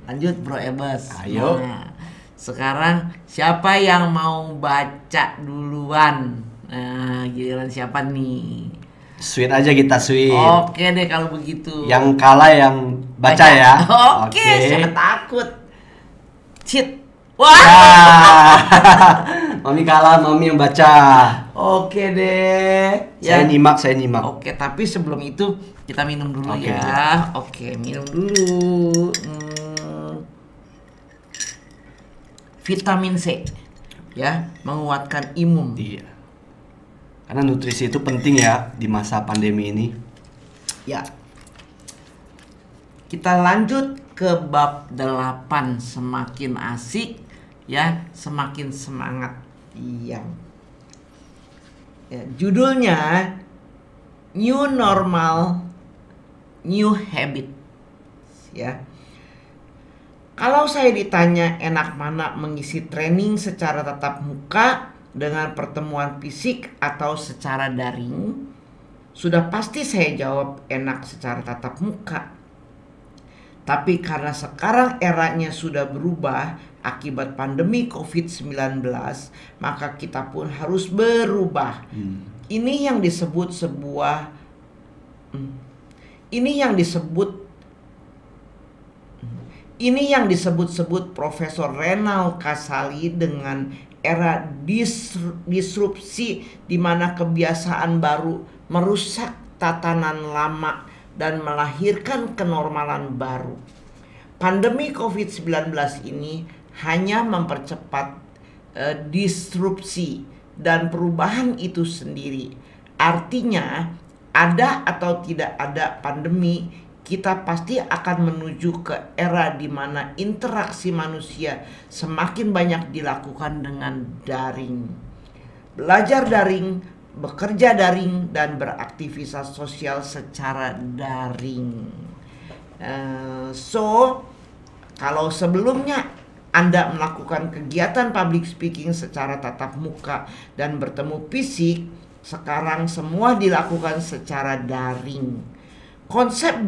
Lanjut Bro Ebes. Ayo. Nah, sekarang siapa yang mau baca duluan? Nah, giliran siapa nih? Sweet aja kita sweet. Oke deh kalau begitu. Yang kalah yang baca ya. Oke, siapa takut? Cheat. Wah. Ya. Mami kalah, mami yang baca. Oke deh. Saya nyimak. Oke, tapi sebelum itu kita minum dulu Oke. ya. Oke, minum dulu. Vitamin C ya, menguatkan imun. Iya. Karena nutrisi itu penting ya di masa pandemi ini. Ya. Kita lanjut ke bab 8, semakin asik ya, semakin semangat. Iya. Ya, judulnya New Normal, New Habit. Ya. Kalau saya ditanya enak mana mengisi training secara tatap muka dengan pertemuan fisik atau secara daring, sudah pasti saya jawab enak secara tatap muka. Tapi karena sekarang eranya sudah berubah akibat pandemi COVID-19, maka kita pun harus berubah. Ini yang disebut sebut Profesor Renal Kasali dengan era disrupsi, di mana kebiasaan baru merusak tatanan lama dan melahirkan kenormalan baru. Pandemi COVID-19 ini hanya mempercepat disrupsi dan perubahan itu sendiri. Artinya, ada atau tidak ada pandemi, kita pasti akan menuju ke era di mana interaksi manusia semakin banyak dilakukan dengan daring. Belajar daring, bekerja daring, dan beraktivitas sosial secara daring. Kalau sebelumnya Anda melakukan kegiatan public speaking secara tatap muka dan bertemu fisik, sekarang semua dilakukan secara daring. Konsep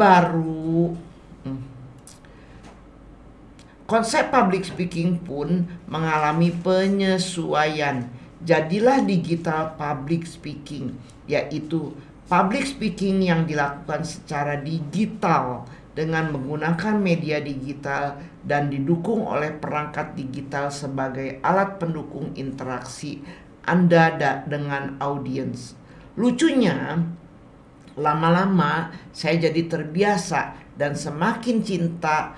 public speaking pun mengalami penyesuaian. Jadilah digital public speaking, yaitu public speaking yang dilakukan secara digital dengan menggunakan media digital dan didukung oleh perangkat digital sebagai alat pendukung interaksi Anda dengan audiens. Lucunya, lama-lama saya jadi terbiasa dan semakin cinta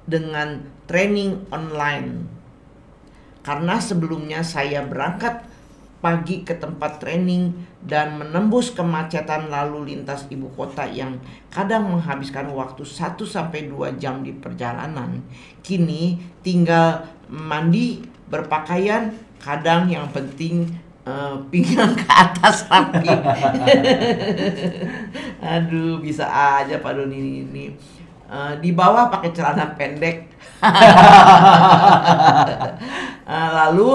dengan training online. Karena sebelumnya saya berangkat pagi ke tempat training dan menembus kemacetan lalu lintas ibu kota yang kadang menghabiskan waktu 1-2 jam di perjalanan. Kini tinggal mandi, berpakaian, kadang yang penting pinggang ke atas rapi. Aduh, bisa aja Pak Doni ini. Di bawah pakai celana pendek. Lalu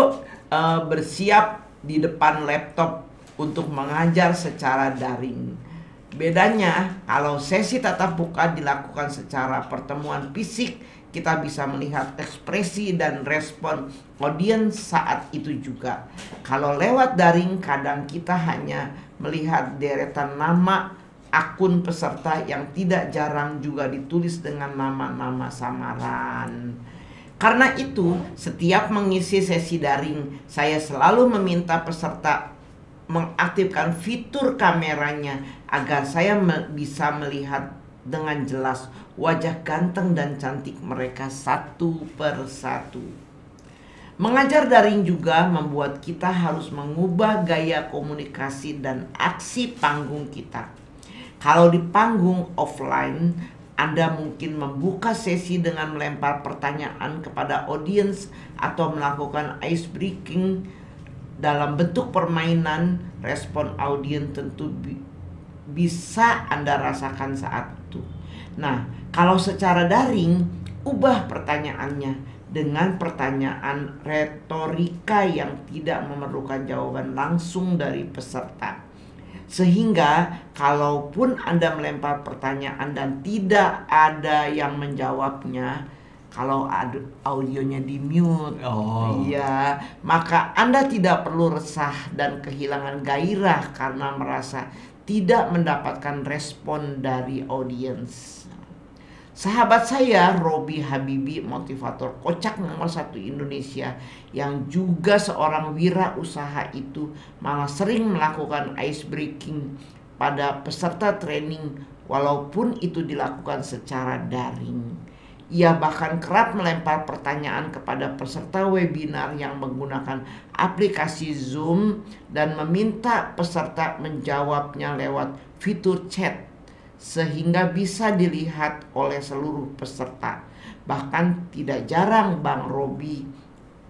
bersiap di depan laptop untuk mengajar secara daring. Bedanya, kalau sesi tatap muka dilakukan secara pertemuan fisik, kita bisa melihat ekspresi dan respon audiens saat itu juga. Kalau lewat daring, kadang kita hanya melihat deretan nama akun peserta yang tidak jarang juga ditulis dengan nama-nama samaran. Karena itu, setiap mengisi sesi daring, saya selalu meminta peserta mengaktifkan fitur kameranya agar saya bisa melihat dengan jelas wajah ganteng dan cantik mereka satu persatu. Mengajar daring juga membuat kita harus mengubah gaya komunikasi dan aksi panggung kita. Kalau di panggung offline, Anda mungkin membuka sesi dengan melempar pertanyaan kepada audiens atau melakukan ice breaking dalam bentuk permainan. Respon audiens tentu bisa Anda rasakan saat itu. Nah, kalau secara daring, ubah pertanyaannya dengan pertanyaan retorika yang tidak memerlukan jawaban langsung dari peserta. Sehingga kalaupun Anda melempar pertanyaan dan tidak ada yang menjawabnya, kalau audionya di mute, iya, maka Anda tidak perlu resah dan kehilangan gairah karena merasa tidak mendapatkan respon dari audiens. Sahabat saya, Robi Habibi, motivator kocak nomor 1 Indonesia, yang juga seorang wirausaha itu malah sering melakukan ice breaking pada peserta training walaupun itu dilakukan secara daring. Ia bahkan kerap melempar pertanyaan kepada peserta webinar yang menggunakan aplikasi Zoom dan meminta peserta menjawabnya lewat fitur chat sehingga bisa dilihat oleh seluruh peserta. Bahkan tidak jarang Bang Robi,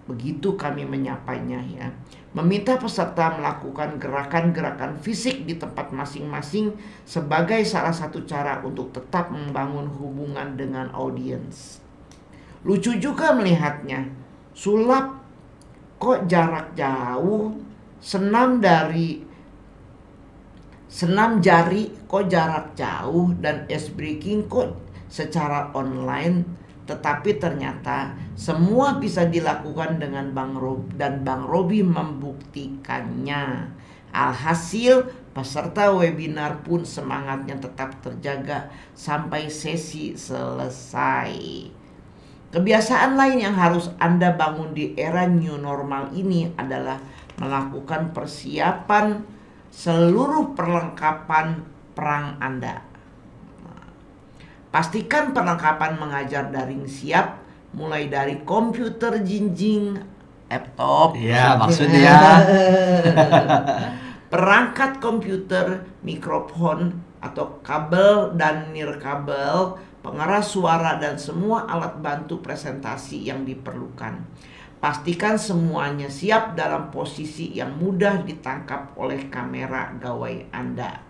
begitu kami menyapanya ya, meminta peserta melakukan gerakan-gerakan fisik di tempat masing-masing sebagai salah satu cara untuk tetap membangun hubungan dengan audiens. Lucu juga melihatnya, sulap kok jarak jauh, senam jari kok jarak jauh, dan ice breaking kok secara online. Tetapi ternyata semua bisa dilakukan dengan Bang Robi, dan Bang Robi membuktikannya. Alhasil peserta webinar pun semangatnya tetap terjaga sampai sesi selesai. Kebiasaan lain yang harus Anda bangun di era new normal ini adalah melakukan persiapan seluruh perlengkapan perang Anda. Pastikan perlengkapan mengajar daring siap, mulai dari komputer jinjing, laptop, ya maksudnya perangkat komputer, mikrofon atau kabel dan nirkabel, pengeras suara, dan semua alat bantu presentasi yang diperlukan. Pastikan semuanya siap dalam posisi yang mudah ditangkap oleh kamera gawai Anda.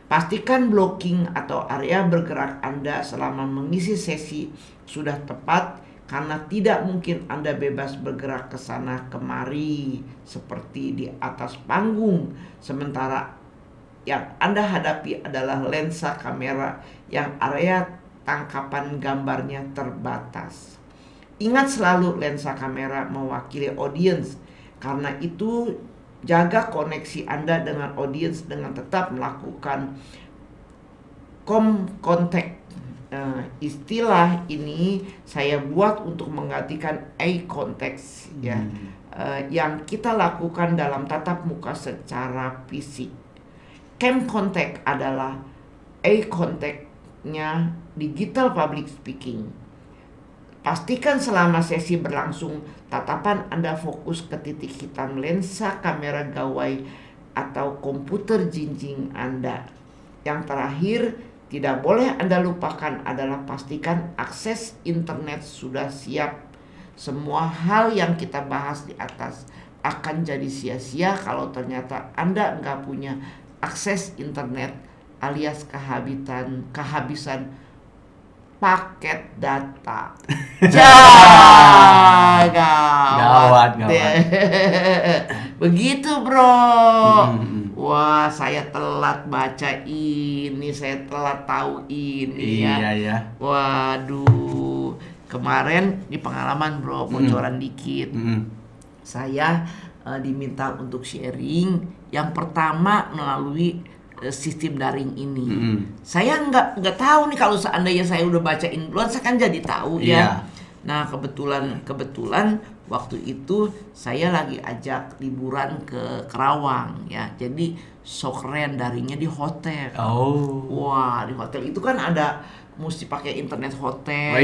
Pastikan blocking atau area bergerak Anda selama mengisi sesi sudah tepat, karena tidak mungkin Anda bebas bergerak ke sana kemari seperti di atas panggung, sementara yang Anda hadapi adalah lensa kamera yang area tangkapan gambarnya terbatas. Ingat selalu lensa kamera mewakili audiens, karena itu jaga koneksi Anda dengan audiens dengan tetap melakukan contact. Istilah ini saya buat untuk menggantikan eye contact ya, yang kita lakukan dalam tatap muka secara fisik. Cam contact adalah eye contact-nya digital public speaking. Pastikan selama sesi berlangsung, tatapan Anda fokus ke titik hitam lensa kamera gawai atau komputer jinjing Anda. Yang terakhir, tidak boleh Anda lupakan adalah pastikan akses internet sudah siap. Semua hal yang kita bahas di atas akan jadi sia-sia kalau ternyata Anda nggak punya akses internet alias kehabisan paket data. Gawat. Begitu bro. Wah, saya telat baca ini, saya telat tahu ini ya. Iya. Waduh, kemarin di pengalaman bro, bocoran dikit. Saya diminta untuk sharing yang pertama melalui sistem daring ini. Saya nggak tahu nih, kalau seandainya saya udah bacain duluan, saya kan jadi tahu ya. Nah kebetulan waktu itu saya lagi ajak liburan ke Kerawang ya, jadi sok keren daringnya di hotel. Wah, di hotel itu kan ada mesti pakai internet hotel,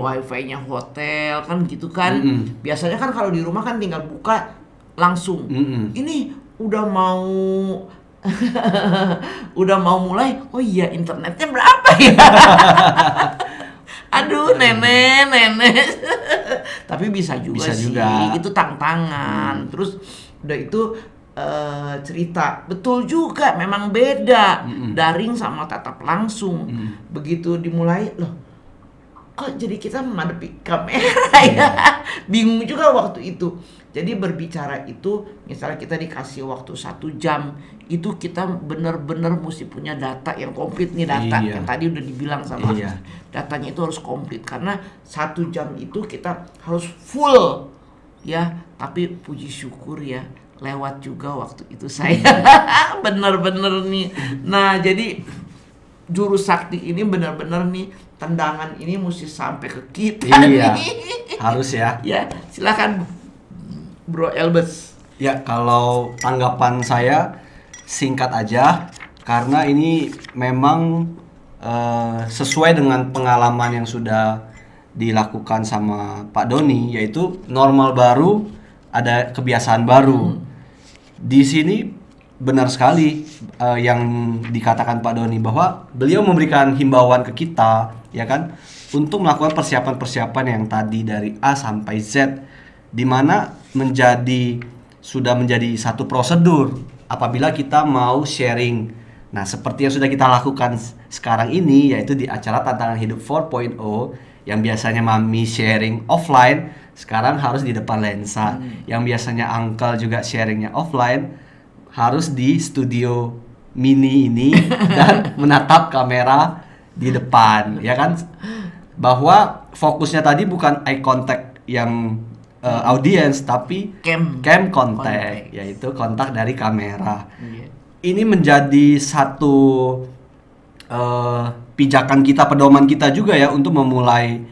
wifi-nya hotel kan gitu kan. Biasanya kan kalau di rumah kan tinggal buka langsung. Ini udah mau mulai, oh iya internetnya berapa ya? Aduh nenek. Tapi bisa juga sih, itu tantangan. Terus udah itu cerita, betul juga memang beda daring sama tatap langsung. Begitu dimulai, loh kok jadi kita menghadapi kamera ya? Bingung juga waktu itu. Jadi berbicara itu, misalnya kita dikasih waktu 1 jam, itu kita benar-benar mesti punya data yang komplit nih, data Iya. yang tadi udah dibilang sama Iya. datanya itu harus komplit, karena 1 jam itu kita harus full ya. Tapi puji syukur ya, lewat juga waktu itu saya. Bener-bener nih. Nah jadi jurus sakti ini benar-benar nih, tendangan ini mesti sampai ke kita Iya. nih. Harus ya. Ya, silakan Bro Elbes. Ya, kalau tanggapan saya singkat aja, karena ini memang sesuai dengan pengalaman yang sudah dilakukan sama Pak Doni, yaitu normal baru, ada kebiasaan baru. Di sini benar sekali yang dikatakan Pak Doni, bahwa beliau memberikan himbauan ke kita, ya kan, untuk melakukan persiapan-persiapan yang tadi dari A sampai Z, di mana sudah menjadi satu prosedur apabila kita mau sharing. Nah, seperti yang sudah kita lakukan sekarang ini, yaitu di acara Tantangan Hidup 4.0, yang biasanya Mami sharing offline, sekarang harus di depan lensa. Yang biasanya Uncle juga sharingnya offline, harus di studio mini ini dan menatap kamera di depan, ya kan? Bahwa fokusnya tadi bukan eye contact yang audience, tapi cam contact, yaitu kontak dari kamera. Ini menjadi satu pijakan kita, pedoman kita juga ya, untuk memulai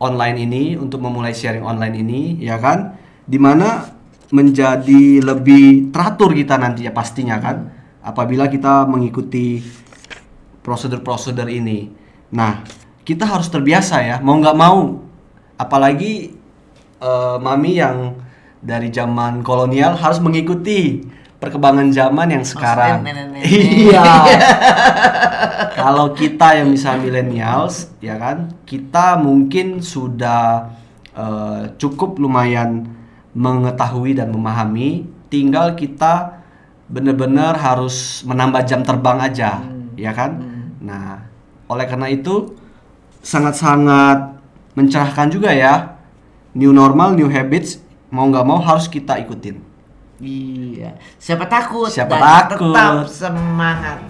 online ini, untuk memulai sharing online ini, ya kan? Dimana menjadi lebih teratur kita nantinya pastinya kan, apabila kita mengikuti prosedur-prosedur ini. Nah, kita harus terbiasa ya, mau nggak mau. Apalagi Mami yang dari zaman kolonial harus mengikuti perkembangan zaman yang sekarang. Iya. Kalau kita yang misalnya millennials, ya kan, kita mungkin sudah cukup lumayan mengetahui dan memahami. Tinggal kita benar-benar harus menambah jam terbang aja, ya kan. Nah, oleh karena itu sangat-sangat mencerahkan juga ya. New normal, new habits, mau nggak mau harus kita ikutin. Iya, siapa takut? Siapa dan takut? Tetap semangat.